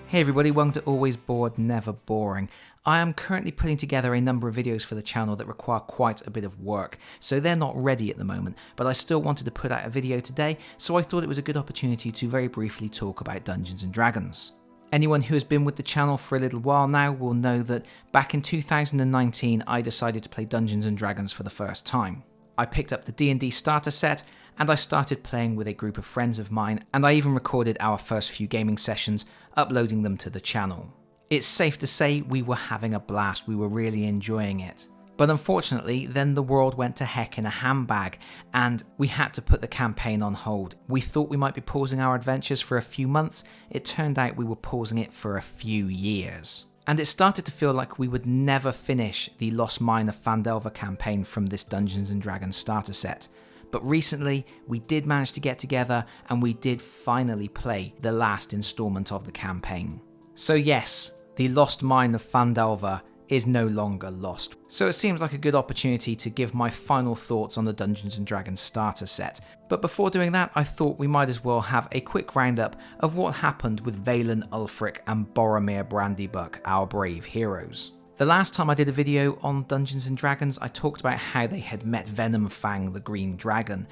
Hey everybody, welcome to Always Bored, Never Boring. I am currently putting together a number of videos for the channel that require quite a bit of work, so they're not ready at the moment, but I still wanted to put out a video today, so I thought it was a good opportunity to very briefly talk about Dungeons & Dragons. Anyone who has been with the channel for a little while now will know that back in 2019 I decided to play Dungeons & Dragons for the first time. I picked up the D&D Starter Set, and I started playing with a group of friends of mine, and I even recorded our first few gaming sessions, uploading them to the channel. It's safe to say we were having a blast, we were really enjoying it. But unfortunately, then the world went to heck in a handbag, and we had to put the campaign on hold. We thought we might be pausing our adventures for a few months, it turned out we were pausing it for a few years. And it started to feel like we would never finish the Lost Mine of Phandelver campaign from this Dungeons & Dragons starter set. But recently, we did manage to get together and we did finally play the last installment of the campaign. So yes, the Lost Mine of Phandelver is no longer lost. So it seems like a good opportunity to give my final thoughts on the Dungeons & Dragons starter set. But before doing that, I thought we might as well have a quick roundup of what happened with Valen Ulfric and Boromir Brandybuck, our brave heroes. The last time I did a video on Dungeons & Dragons, I talked about how they had met Venomfang the Green Dragon,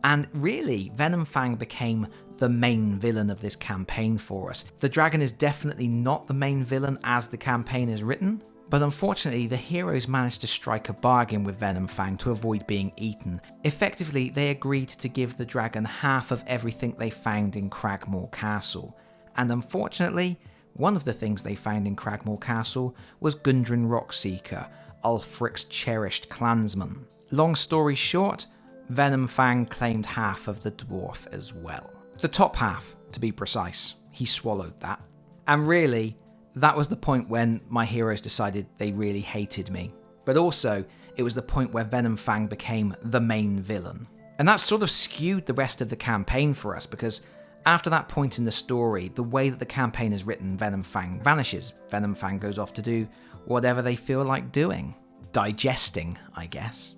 and really, Venomfang became the main villain of this campaign for us. The dragon is definitely not the main villain as the campaign is written, but unfortunately the heroes managed to strike a bargain with Venomfang to avoid being eaten. Effectively, they agreed to give the dragon half of everything they found in Cragmore Castle, and unfortunately, one of the things they found in Cragmore Castle was Gundren Rockseeker, Ulfric's cherished clansman. Long story short, Venomfang claimed half of the dwarf as well. The top half, to be precise. He swallowed that. And really, that was the point when my heroes decided they really hated me. But also, it was the point where Venomfang became the main villain. And that sort of skewed the rest of the campaign for us, because after that point in the story, the way that the campaign is written, Venomfang vanishes. Venomfang goes off to do whatever they feel like doing. Digesting, I guess.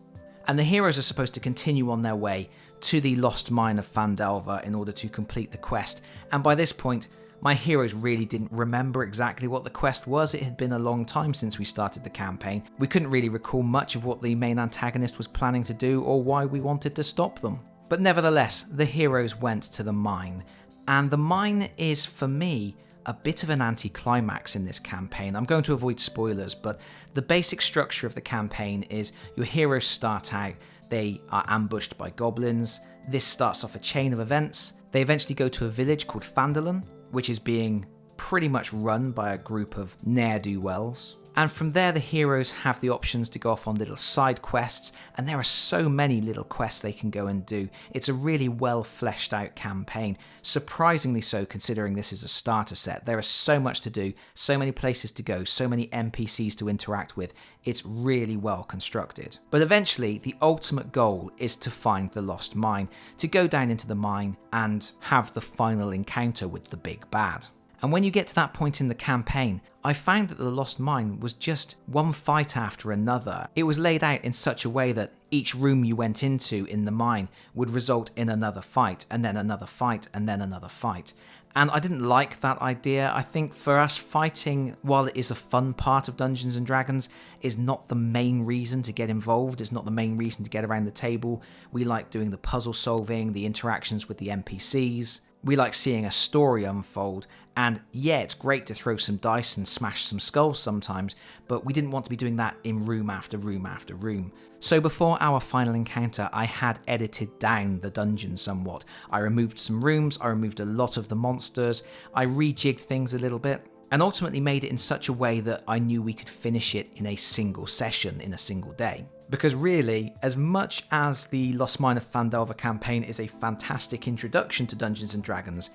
And the heroes are supposed to continue on their way to the Lost Mine of Phandelver in order to complete the quest. And by this point, my heroes really didn't remember exactly what the quest was. It had been a long time since we started the campaign. We couldn't really recall much of what the main antagonist was planning to do or why we wanted to stop them. But nevertheless, the heroes went to the mine, and the mine is, for me, a bit of an anticlimax in this campaign. I'm going to avoid spoilers, but the basic structure of the campaign is your heroes start out, they are ambushed by goblins, this starts off a chain of events, they eventually go to a village called Phandalin, which is being pretty much run by a group of ne'er-do-wells. And from there, the heroes have the options to go off on little side quests, and there are so many little quests they can go and do. It's a really well fleshed out campaign, surprisingly so considering this is a starter set. There is so much to do, so many places to go, so many NPCs to interact with. It's really well constructed. But eventually, the ultimate goal is to find the Lost Mine, to go down into the mine and have the final encounter with the big bad. And when you get to that point in the campaign, I found that the Lost Mine was just one fight after another. It was laid out in such a way that each room you went into in the mine would result in another fight, and then another fight, and then another fight. And I didn't like that idea. I think for us, fighting, while it is a fun part of Dungeons & Dragons, is not the main reason to get involved. It's not the main reason to get around the table. We like doing the puzzle solving, the interactions with the NPCs. We like seeing a story unfold, and yeah, it's great to throw some dice and smash some skulls sometimes, but we didn't want to be doing that in room after room after room. So before our final encounter, I had edited down the dungeon somewhat. I removed some rooms, I removed a lot of the monsters, I rejigged things a little bit, and ultimately made it in such a way that I knew we could finish it in a single session, in a single day. Because really, as much as the Lost Mine of Phandelver campaign is a fantastic introduction to Dungeons & Dragons,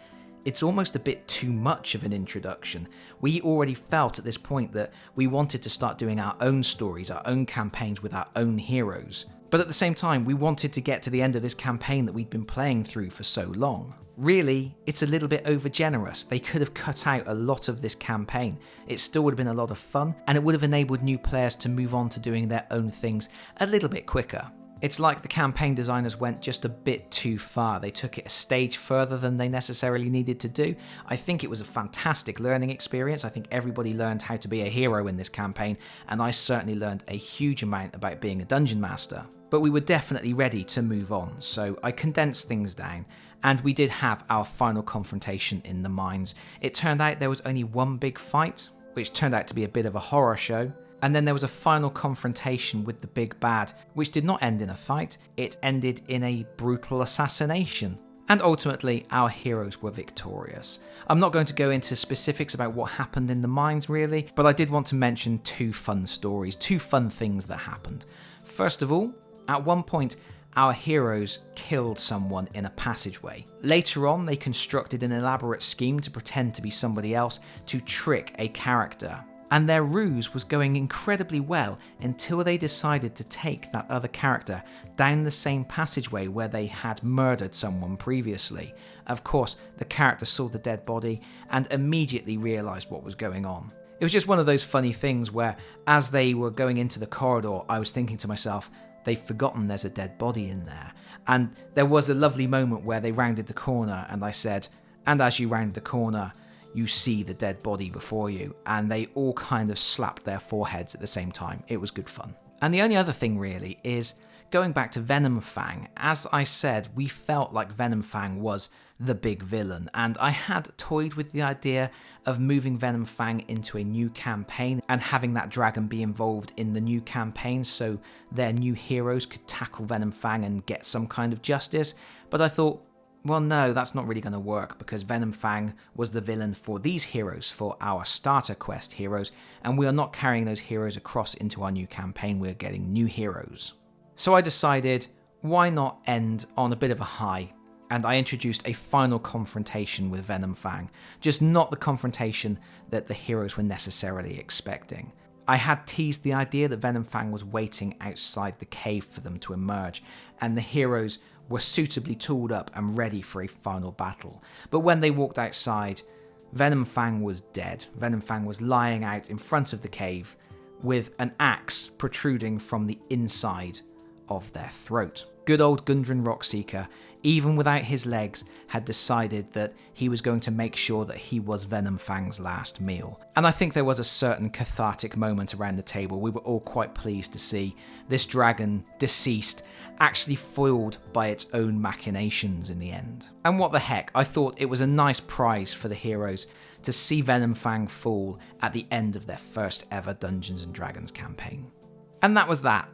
it's almost a bit too much of an introduction. We already felt at this point that we wanted to start doing our own stories, our own campaigns with our own heroes. But at the same time, we wanted to get to the end of this campaign that we'd been playing through for so long. Really, it's a little bit overgenerous. They could have cut out a lot of this campaign. It still would have been a lot of fun, and it would have enabled new players to move on to doing their own things a little bit quicker. It's like the campaign designers went just a bit too far. They took it a stage further than they necessarily needed to do. I think it was a fantastic learning experience. I think everybody learned how to be a hero in this campaign, and I certainly learned a huge amount about being a dungeon master. But we were definitely ready to move on, so I condensed things down, and we did have our final confrontation in the mines. It turned out there was only one big fight, which turned out to be a bit of a horror show. And then there was a final confrontation with the big bad, which did not end in a fight, it ended in a brutal assassination. And ultimately, our heroes were victorious. I'm not going to go into specifics about what happened in the mines really, but I did want to mention two fun stories, two fun things that happened. First of all, at one point, our heroes killed someone in a passageway. Later on, they constructed an elaborate scheme to pretend to be somebody else to trick a character. And their ruse was going incredibly well until they decided to take that other character down the same passageway where they had murdered someone previously. Of course, the character saw the dead body and immediately realised what was going on. It was just one of those funny things where, as they were going into the corridor, I was thinking to myself, they've forgotten there's a dead body in there. And there was a lovely moment where they rounded the corner and I said, and as you round the corner, you see the dead body before you, and they all kind of slapped their foreheads at the same time. It was good fun. And the only other thing really is, going back to Venom Fang, as I said, we felt like Venom Fang was the big villain, and I had toyed with the idea of moving Venom Fang into a new campaign and having that dragon be involved in the new campaign so their new heroes could tackle Venom Fang and get some kind of justice, but I thought, well, no, that's not really going to work because Venom Fang was the villain for these heroes, for our starter quest heroes, and we are not carrying those heroes across into our new campaign, we're getting new heroes. So I decided, why not end on a bit of a high? And I introduced a final confrontation with Venom Fang, just not the confrontation that the heroes were necessarily expecting. I had teased the idea that Venom Fang was waiting outside the cave for them to emerge, and the heroes were suitably tooled up and ready for a final battle. But when they walked outside, Venom Fang was dead. Venom Fang was lying out in front of the cave with an axe protruding from the inside of their throat. Good old Gundren Rockseeker, even without his legs, had decided that he was going to make sure that he was Venom Fang's last meal. And I think there was a certain cathartic moment around the table. We were all quite pleased to see this dragon, deceased, actually foiled by its own machinations in the end. And what the heck, I thought it was a nice prize for the heroes to see Venom Fang fall at the end of their first ever Dungeons & Dragons campaign. And that was that.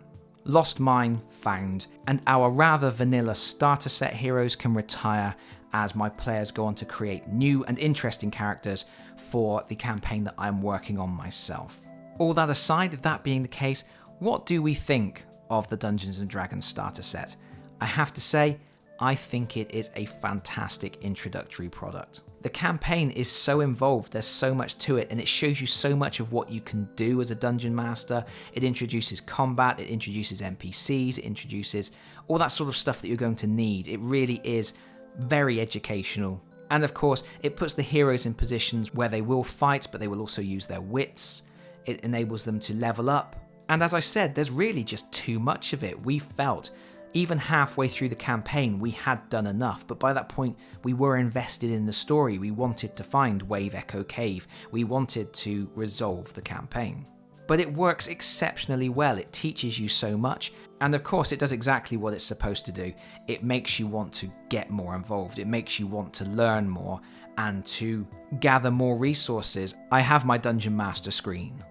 Lost Mine found, and our rather vanilla starter set heroes can retire as my players go on to create new and interesting characters for the campaign that I'm working on myself. All that aside, that being the case, what do we think of the Dungeons & Dragons starter set? I have to say, I think it is a fantastic introductory product. The campaign is so involved, there's so much to it, and it shows you so much of what you can do as a dungeon master. It introduces combat, it introduces NPCs, it introduces all that sort of stuff that you're going to need. It really is very educational. And of course, it puts the heroes in positions where they will fight, but they will also use their wits. It enables them to level up. And as I said, there's really just too much of it. We felt even halfway through the campaign, we had done enough, but by that point, we were invested in the story. We wanted to find Wave Echo Cave. We wanted to resolve the campaign. But it works exceptionally well. It teaches you so much, and of course, it does exactly what it's supposed to do. It makes you want to get more involved. It makes you want to learn more and to gather more resources. I have my Dungeon Master screen.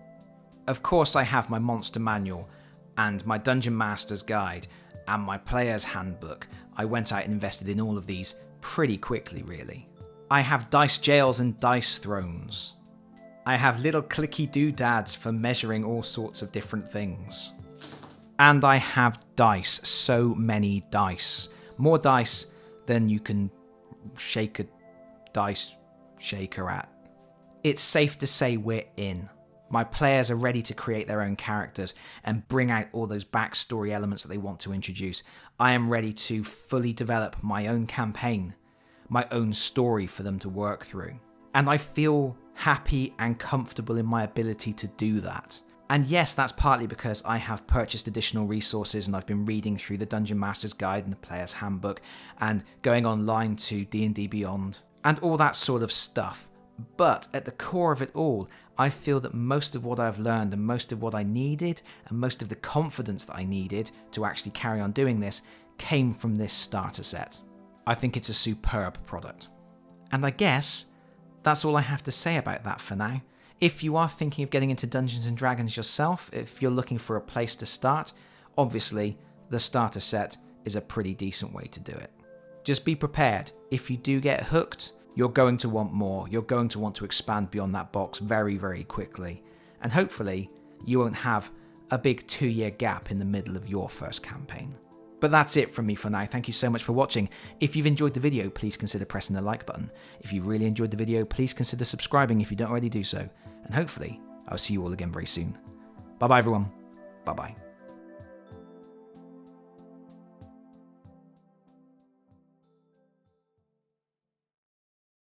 Of course, I have my Monster Manual and my Dungeon Master's Guide and my Player's Handbook. I went out and invested in all of these pretty quickly, really. I have dice jails and dice thrones. I have little clicky doodads for measuring all sorts of different things. And I have dice, so many dice. More dice than you can shake a dice shaker at. It's safe to say we're in. My players are ready to create their own characters and bring out all those backstory elements that they want to introduce. I am ready to fully develop my own campaign, my own story for them to work through. And I feel happy and comfortable in my ability to do that. And yes, that's partly because I have purchased additional resources and I've been reading through the Dungeon Master's Guide and the Player's Handbook and going online to D&D Beyond and all that sort of stuff. But at the core of it all, I feel that most of what I've learned and most of what I needed and most of the confidence that I needed to actually carry on doing this came from this starter set. I think it's a superb product. And I guess that's all I have to say about that for now. If you are thinking of getting into Dungeons & Dragons yourself, if you're looking for a place to start, obviously the starter set is a pretty decent way to do it. Just be prepared. If you do get hooked, you're going to want more. You're going to want to expand beyond that box very, very quickly. And hopefully you won't have a big 2-year gap in the middle of your first campaign. But that's it from me for now. Thank you so much for watching. If you've enjoyed the video, please consider pressing the like button. If you really enjoyed the video, please consider subscribing if you don't already do so. And hopefully, I'll see you all again very soon. Bye bye everyone. Bye bye.